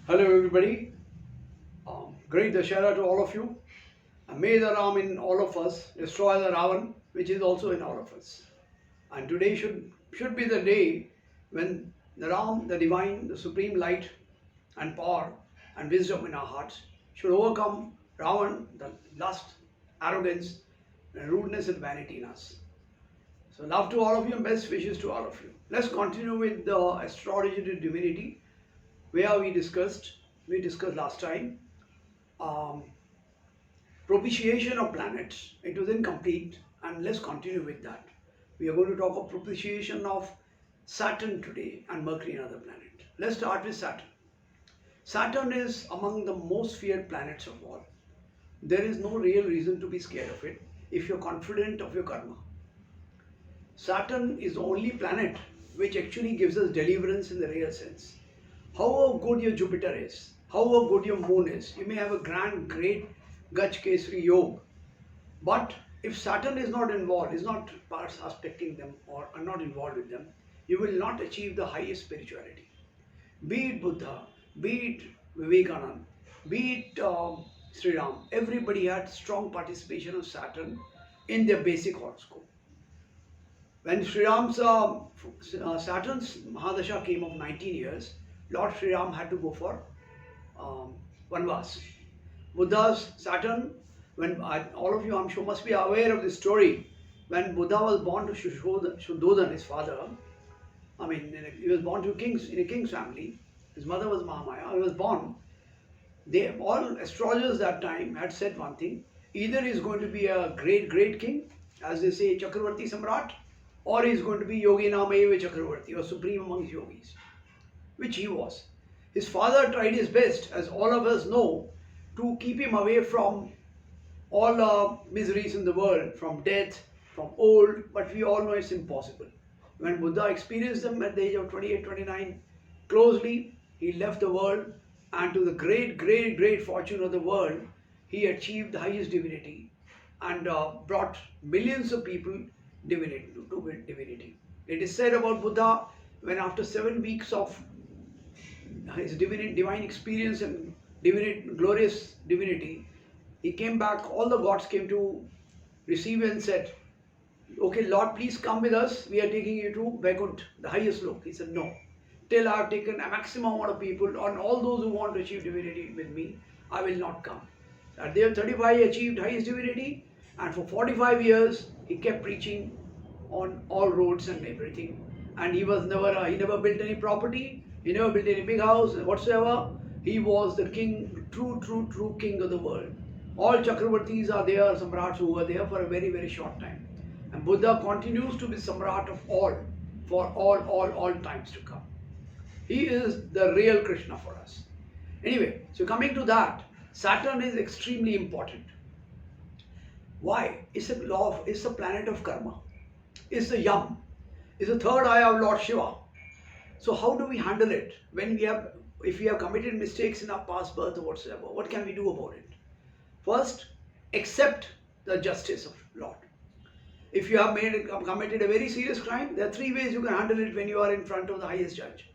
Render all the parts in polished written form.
Hello everybody, great Dashera to all of you. And may the Ram in all of us destroy the Ravan which is also in all of us. And today should be the day when the Ram, the divine, the supreme light and power and wisdom in our hearts should overcome Ravan, the lust, arrogance, and rudeness and vanity in us. So love to all of you and best wishes to all of you. Let's continue with the astrology to divinity where we discussed last time um, propitiation of planets. It was incomplete, and let's continue with that. We are going to talk of propitiation of Saturn today and Mercury, another planet. Let's start with Saturn. Saturn is among the most feared planets of all. There is no real reason to be scared of it if you're confident of your karma. Saturn is the only planet which actually gives us deliverance in the real sense. However good your Jupiter is, however good your moon is, you may have a great Gaj Kesari Yoga. But if Saturn is not involved, is not aspecting them or are not involved with them, you will not achieve the highest spirituality. Be it Buddha, be it Vivekananda, be it Sri Ram, everybody had strong participation of Saturn in their basic horoscope. When Sri Ram's Saturn's Mahadasha came of 19 years, Lord Sri Ram had to go for Vanvas. Buddha's Saturn, when all of you I'm sure must be aware of this story, when Buddha was born to Shuddhodhan, his father, he was born to in a king's family. His mother was Mahamaya. He was born. All astrologers that time had said one thing: either he's going to be a great king, as they say, Chakravarti Samrat, or he's going to be Yogi Namayeva Chakravarti, or supreme amongst yogis, which he was. His father tried his best, as all of us know, to keep him away from all miseries in the world, from death, from old, but we all know it's impossible. When Buddha experienced them at the age of 28, 29, closely, he left the world, and to the great fortune of the world, he achieved the highest divinity and brought millions of people to divinity. It is said about Buddha, when after 7 weeks of his divine experience and glorious divinity, he came back, all the gods came to receive and said, okay Lord, please come with us, we are taking you to Vaikuntha, the highest lok. He said, no, till I have taken a maximum amount of people, on all those who want to achieve divinity with me, I will not come. At the age of 35 he achieved highest divinity, and for 45 years he kept preaching on all roads and everything, and he never built any property, he never built any big house whatsoever. He was the king, true king of the world. All Chakravartis are there, Samrats who were there for a very short time. And Buddha continues to be Samrat of all, for all times to come. He is the real Krishna for us. Anyway, so coming to that, Saturn is extremely important. Why? It's a planet of karma. It's the yam. It's the third eye of Lord Shiva. So how do we handle it if we have committed mistakes in our past birth or whatsoever? What can we do about it? First, accept the justice of Lord. If you have committed a very serious crime, there are 3 ways you can handle it when you are in front of the highest judge.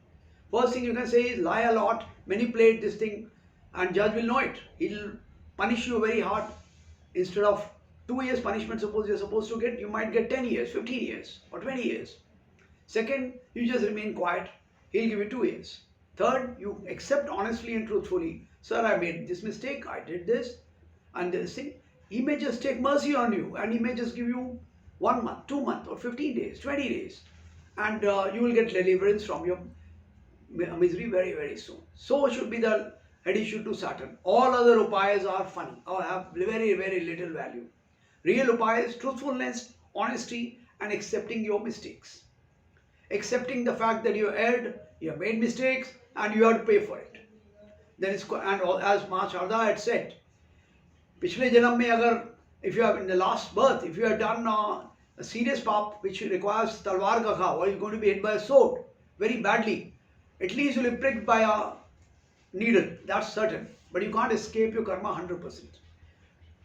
First thing you can say is lie a lot, manipulate this thing, and judge will know it. He'll punish you very hard. Instead of 2 years punishment, suppose you're supposed to get, you might get 10 years, 15 years, or 20 years. Second, you just remain quiet. He'll give you 2 years. Third, you accept honestly and truthfully. Sir, I made this mistake, I did this, and this thing. He may just take mercy on you, and he may just give you 1 month, 2 months, or 15 days, 20 days. And you will get deliverance from your misery very soon. So should be the addition to Saturn. All other upayas are funny or have very little value. Real upaya is truthfulness, honesty, and accepting your mistakes. Accepting the fact that you erred, you have made mistakes, and you have to pay for it. Then as Ma Sharda had said, पिछले जन्म में अगर if you have in the last birth, if you have done a serious pap which requires talwar ka kha, or you're going to be hit by a sword very badly, at least you'll be pricked by a needle, that's certain. But you can't escape your karma 100%.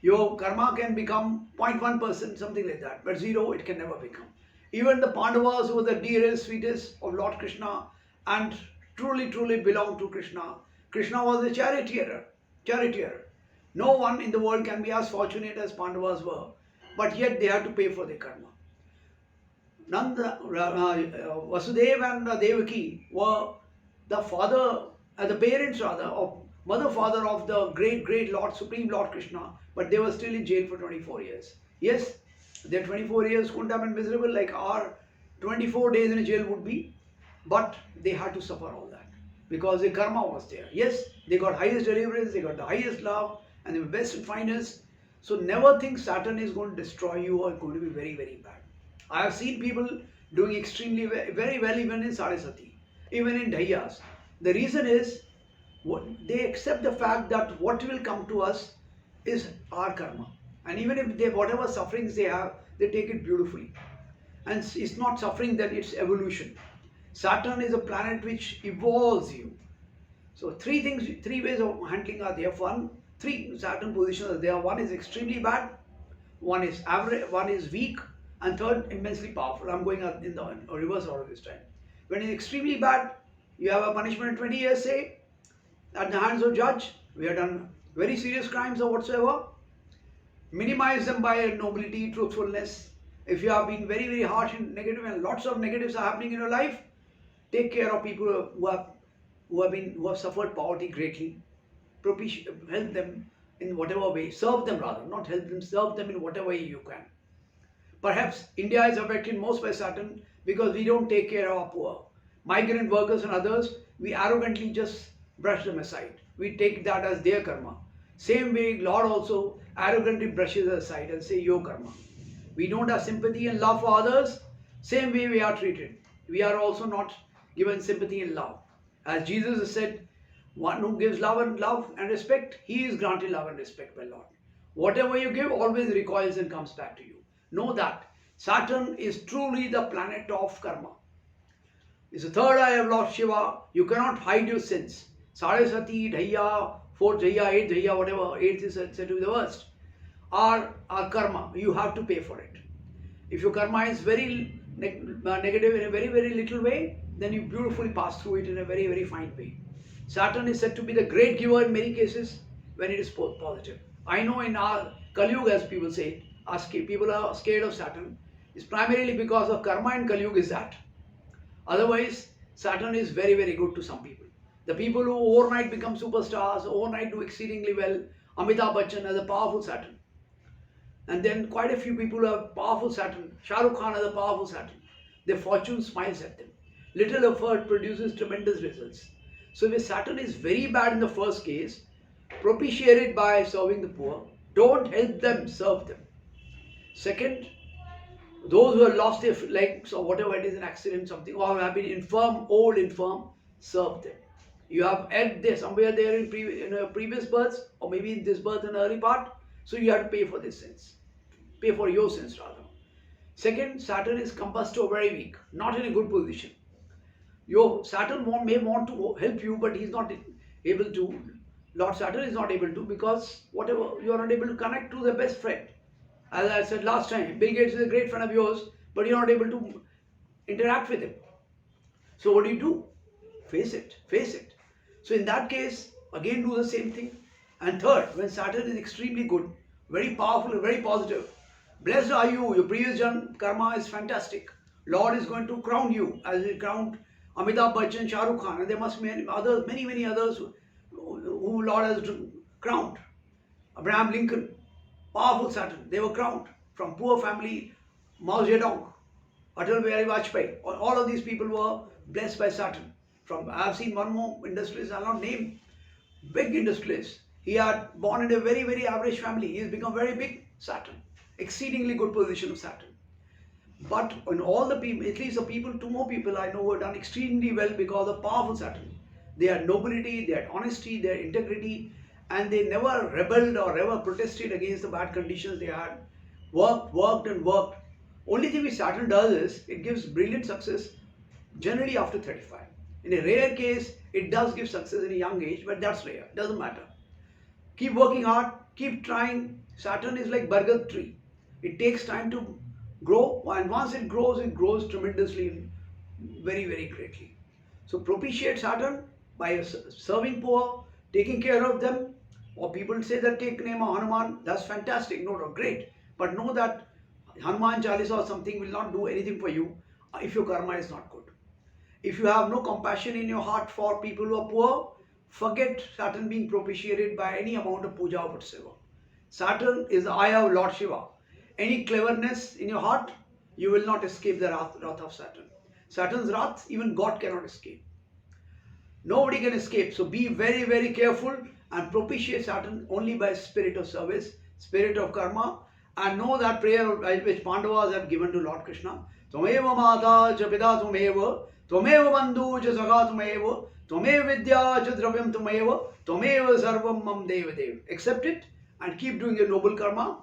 Your karma can become 0.1%, something like that, but 0 it can never become. Even the Pandavas, who were the dearest, sweetest of Lord Krishna and truly belong to Krishna, Krishna was a charioteer. Charioteer. No one in the world can be as fortunate as Pandavas were, but yet they had to pay for their karma. Nanda, Vasudeva and Devaki were the father, the parents rather, of mother father of the great Lord, Supreme Lord Krishna, but they were still in jail for 24 years. Yes, their 24 years couldn't have been miserable like our 24 days in jail would be, but they had to suffer all that because the karma was there. Yes, they got highest deliverance, they got the highest love, and they were best and finest. So never think Saturn is going to destroy you or going to be very bad. I have seen people doing extremely very well even in Saraswati, even in Dhayyas. The reason is they accept the fact that what will come to us is our karma. And even if they, whatever sufferings they have, they take it beautifully. And it's not suffering, that it's evolution. Saturn is a planet which evolves you. So three ways of handling are there. Three Saturn positions are there. One is extremely bad, one is average, one is weak, and third immensely powerful. I'm going in the reverse order this time. When it's extremely bad, you have a punishment of 20 years, say, at the hands of judge. We have done very serious crimes or whatsoever. Minimize them by nobility, truthfulness. If you have been very harsh and negative, and lots of negatives are happening in your life, take care of people who have suffered poverty greatly. Help them in whatever way. Serve them rather, not help them. Serve them in whatever way you can. Perhaps India is affected most by Saturn because we don't take care of our poor. Migrant workers and others, we arrogantly just brush them aside. We take that as their karma. Same way, Lord also arrogantly brushes us aside and say, your karma. We don't have sympathy and love for others. Same way we are treated. We are also not given sympathy and love. As Jesus has said, one who gives love and respect, he is granted love and respect by Lord. Whatever you give always recoils and comes back to you. Know that Saturn is truly the planet of karma. It's the third eye of Lord Shiva. You cannot hide your sins. Saraswati, Dhaya, fourth Dhaya, eighth Dhaya, whatever, eighth is said to be the worst, are karma. You have to pay for it. If your karma is very negative in a very little way, then you beautifully pass through it in a very fine way. Saturn is said to be the great giver in many cases when it is positive. I know in our Kali Yuga, as people say, people are scared of Saturn. It's primarily because of karma, and Kali Yuga is that. Otherwise, Saturn is very good to some people. The people who overnight become superstars, overnight do exceedingly well. Amitabh Bachchan has a powerful Saturn. And then quite a few people who have powerful Saturn. Shah Rukh Khan has a powerful Saturn. Their fortune smiles at them. Little effort produces tremendous results. So if Saturn is very bad in the first case, propitiate it by serving the poor. Don't help them, serve them. Second, those who have lost their legs or whatever it is, an accident, something, or have been infirm, old infirm, serve them. You have had there somewhere there in previous births, or maybe in this birth in the early part, so you have to pay for this sins. Pay for your sins rather. Second, Saturn is compassed to a very weak, not in a good position. Your Saturn may want to help you, but he's not able to. Lord Saturn is not able to, because whatever, you are not able to connect to the best friend. As I said last time, Bill Gates is a great friend of yours, but you're not able to interact with him. So what do? Face it. So in that case, again do the same thing. And third, when Saturn is extremely good, very powerful and very positive, blessed are you, your previous karma is fantastic. Lord is going to crown you as he crowned Amitabh Bachchan, Shah Rukh Khan, and there must be many others who Lord has crowned. Abraham Lincoln, powerful Saturn, they were crowned. From poor family, Mao Zedong, Atal Bihari Vajpayee, all of these people were blessed by Saturn. I have seen one more industrialist, I'll not name, big industrialist. He had born in a very average family. He has become very big, Saturn. Exceedingly good position of Saturn. But in all the people, at least two more people I know who have done extremely well because of powerful Saturn. They had nobility, they had honesty, they had integrity, and they never rebelled or ever protested against the bad conditions they had. Worked. Only thing which Saturn does is, it gives brilliant success generally after 35. In a rare case, it does give success in a young age, but that's rare, doesn't matter. Keep working hard, keep trying. Saturn is like bargat tree. It takes time to grow, and once it grows tremendously, very greatly. So propitiate Saturn, by serving poor, taking care of them. Or people say that take name of Hanuman, that's fantastic, no, great. But know that Hanuman Chalisa or something will not do anything for you if your karma is not good. If you have no compassion in your heart for people who are poor, forget Saturn being propitiated by any amount of puja or whatsoever. Saturn is the eye of Lord Shiva. Any cleverness in your heart, you will not escape the wrath of Saturn. Saturn's wrath, even God cannot escape. Nobody can escape. So be very, very careful and propitiate Saturn only by spirit of service, spirit of karma, and know that prayer which Pandavas have given to Lord Krishna. Tvameva mata cha pita tvameva, tvameva bandhu cha sakha tvameva, tvameva vidya cha dravyam tvameva, tvameva sarvam mam deva dev. Accept it and keep doing your noble karma.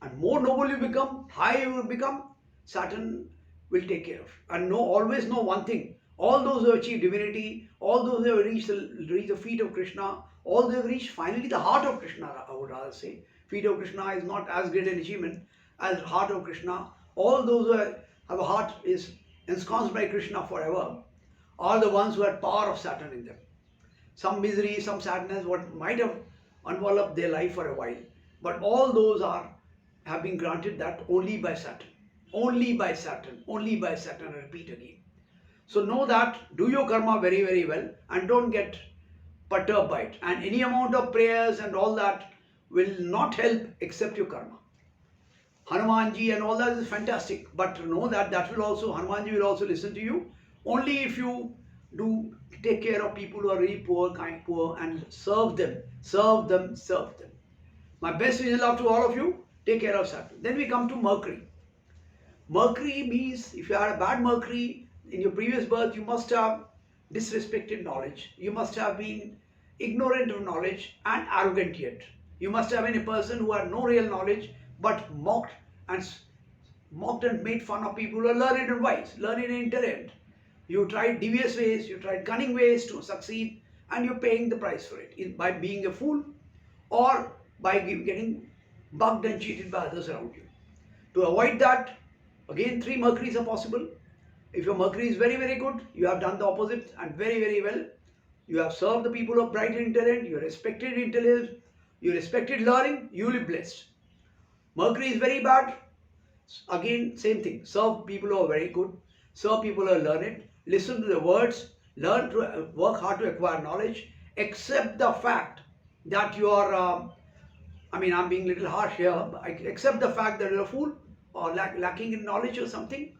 And more noble you become, high you will become, Saturn will take care of. And always know one thing. All those who have achieved divinity, all those who have reached the feet of Krishna, all those who have reached finally the heart of Krishna, I would rather say. Feet of Krishna is not as great an achievement as heart of Krishna. All those who have a heart is ensconced by Krishna forever are the ones who had power of Saturn in them. Some misery, some sadness, what might have enveloped their life for a while. But all those have been granted that only by Saturn. Only by Saturn. Only by Saturn. I repeat again. So know that, do your karma very, very well and don't get perturbed by it. And any amount of prayers and all that will not help except your karma. Hanumanji and all that is fantastic. But know that Hanumanji will also listen to you only if you do take care of people who are really poor, kind, poor, and serve them. Serve them, serve them. My best wishes love to all of you. Take care of Saturn. Then we come to Mercury. Mercury means if you had a bad Mercury in your previous birth, you must have disrespected knowledge. You must have been ignorant of knowledge and arrogant yet. You must have been a person who had no real knowledge but mocked and made fun of people who are learned and wise, learned and intelligent. You tried devious ways, you tried cunning ways to succeed, and you're paying the price for it by being a fool or by getting bugged and cheated by others around you. To avoid that, again, 3 Mercuries are possible. If your Mercury is very, very good, you have done the opposite and very, very well. You have served the people of bright and intelligent, you respected intelligence, you respected learning, you will be blessed. Mercury is very bad. Again, same thing. Serve people who are very good, serve people who are learned, listen to the words, learn to work hard to acquire knowledge, accept the fact that you are, I'm being a little harsh here, accept the fact that you're a fool or lacking in knowledge or something.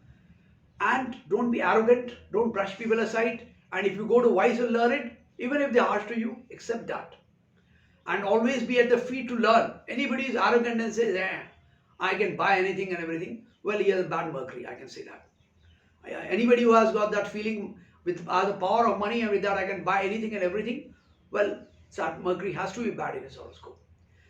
And don't be arrogant, don't brush people aside. And if you go to wise and learned, even if they're harsh to you, accept that. And always be at the feet to learn. Anybody is arrogant and says, I can buy anything and everything, well, he has a bad Mercury, I can say that. Anybody who has got that feeling with the power of money and with that I can buy anything and everything, well, that Mercury has to be bad in his horoscope.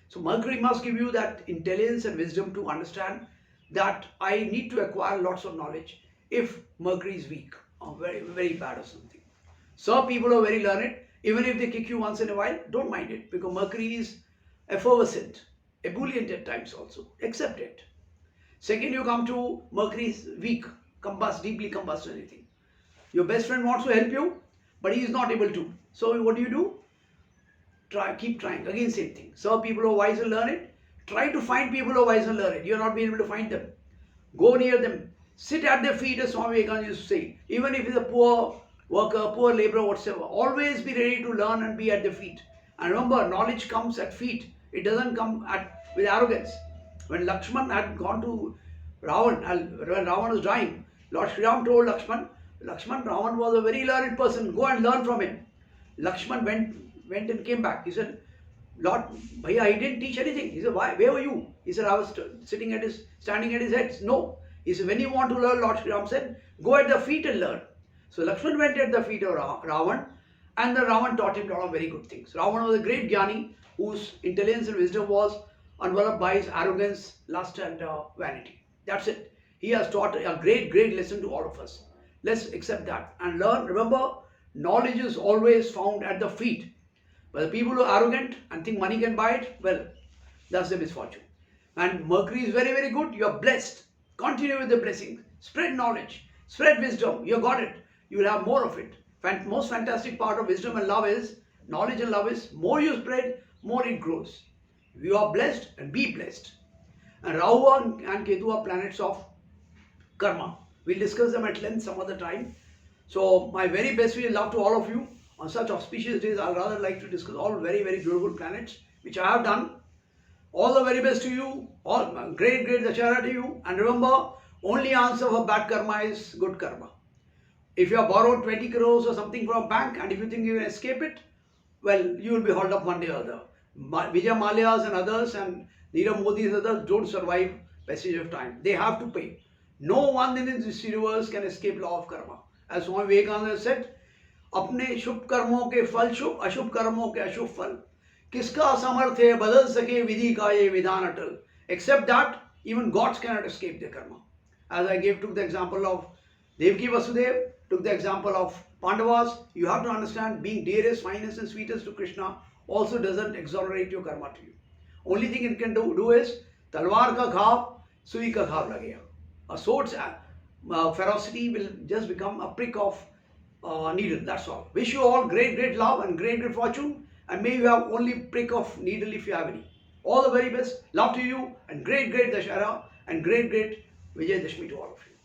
So Mercury must give you that intelligence and wisdom to understand that I need to acquire lots of knowledge. If Mercury is weak or very, very bad or something. Some people are very learned, even if they kick you once in a while, don't mind it because Mercury is effervescent, ebullient at times also. Accept it. Second, you come to Mercury is weak, deeply combust anything. Your best friend wants to help you, but he is not able to. So what do? Keep trying. Again, same thing. Serve people who are wise and learned. Try to find people who are wise and learned. You are not being able to find them. Go near them. Sit at their feet, as Swami Vivekananda used to say. Even if he's a poor worker, poor laborer, whatsoever, always be ready to learn and be at their feet. And remember, knowledge comes at feet. It doesn't come with arrogance. When Lakshman had gone to Ravan, when Ravan was dying, Lord Sri Ram told Lakshman, Ravan was a very learned person. Go and learn from him. Lakshman went and came back. He said, Lord, Bhaiya, he didn't teach anything. He said, why? Where were you? He said, I was standing at his head. No. He said, when you want to learn, Lord Sri Ram said, go at the feet and learn. So Lakshman went at the feet of Ravan, and the Ravan taught him a lot of very good things. Ravan was a great Jnani whose intelligence and wisdom was enveloped by his arrogance, lust and vanity. That's it. He has taught a great, great lesson to all of us. Let's accept that and learn. Remember, knowledge is always found at the feet. But the people who are arrogant and think money can buy it, well, that's the misfortune. And Mercury is very, very good. You are blessed. Continue with the blessing. Spread knowledge. Spread wisdom. You got it. You will have more of it. Most fantastic part of wisdom and love is, knowledge and love is, more you spread, more it grows. You are blessed and be blessed. And Rahu and Ketu are planets of karma. We'll discuss them at length some other time. So my very best wishes love to all of you. On such auspicious days, I'll rather like to discuss all very, very beautiful planets, which I have done. All the very best to you. All great Dashara to you. And remember, only answer for bad karma is good karma. If you have borrowed 20 crores or something from a bank and if you think you can escape it, well, you will be hauled up one day or other. Vijay Malias and others and Nirav Modi's others don't survive passage of time. They have to pay. No one in this universe can escape law of karma. As Swami Vivekananda said, अपने शुभ कर्मों के फल शुभ, अशुभ कर्मों के अशुभ फल. किसका सामर्थ्य बदल सके विधि का ये विधान अटल. Except that, even gods cannot escape their karma. As I took the example of Devaki Vasudev, took the example of Pandavas, you have to understand being dearest, finest and sweetest to Krishna also doesn't exonerate your karma to you. Only thing it can do is, talwar ka ghaav, sui ka ghaav lagega. A sword's ferocity will just become a prick of needle, that's all. Wish you all great love and great fortune, and may you have only prick of needle if you have any. All the very best, love to you, and great Dashara and great Vijay Dashmi to all of you.